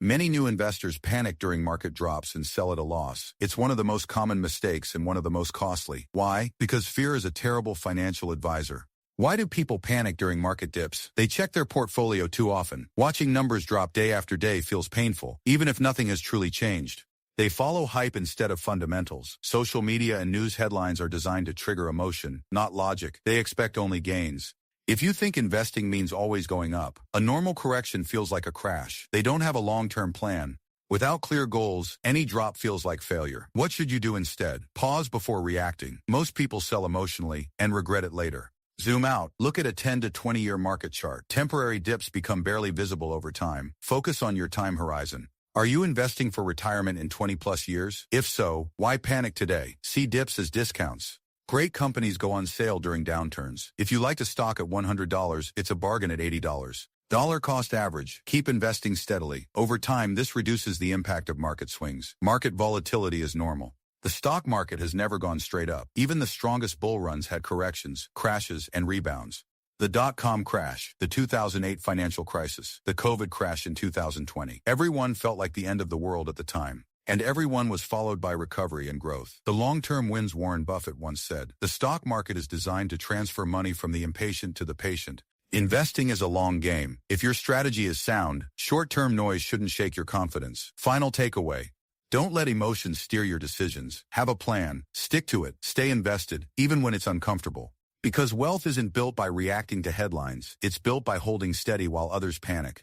Many new investors panic during market drops and sell at a loss. It's one of the most common mistakes and one of the most costly. Why? Because fear is a terrible financial advisor. Why do people panic during market dips? They check their portfolio too often. Watching numbers drop day after day feels painful, even if nothing has truly changed. They follow hype instead of fundamentals. Social media and news headlines are designed to trigger emotion, not logic. They expect only gains. If you think investing means always going up, a normal correction feels like a crash. They don't have a long-term plan. Without clear goals, any drop feels like failure. What should you do instead? Pause before reacting. Most people sell emotionally and regret it later. Zoom out. Look at a 10 to 20-year market chart. Temporary dips become barely visible over time. Focus on your time horizon. Are you investing for retirement in 20-plus years? If so, why panic today? See dips as discounts. Great companies go on sale during downturns. If you like a stock at $100, it's a bargain at $80. Dollar cost average. Keep investing steadily. Over time, this reduces the impact of market swings. Market volatility is normal. The stock market has never gone straight up. Even the strongest bull runs had corrections, crashes, and rebounds. The dot-com crash, the 2008 financial crisis, the COVID crash in 2020. Everyone felt like the end of the world at the time. And everyone was followed by recovery and growth. The long-term wins, Warren Buffett once said. The stock market is designed to transfer money from the impatient to the patient. Investing is a long game. If your strategy is sound, short-term noise shouldn't shake your confidence. Final takeaway. Don't let emotions steer your decisions. Have a plan, stick to it, stay invested, even when it's uncomfortable. Because wealth isn't built by reacting to headlines, it's built by holding steady while others panic.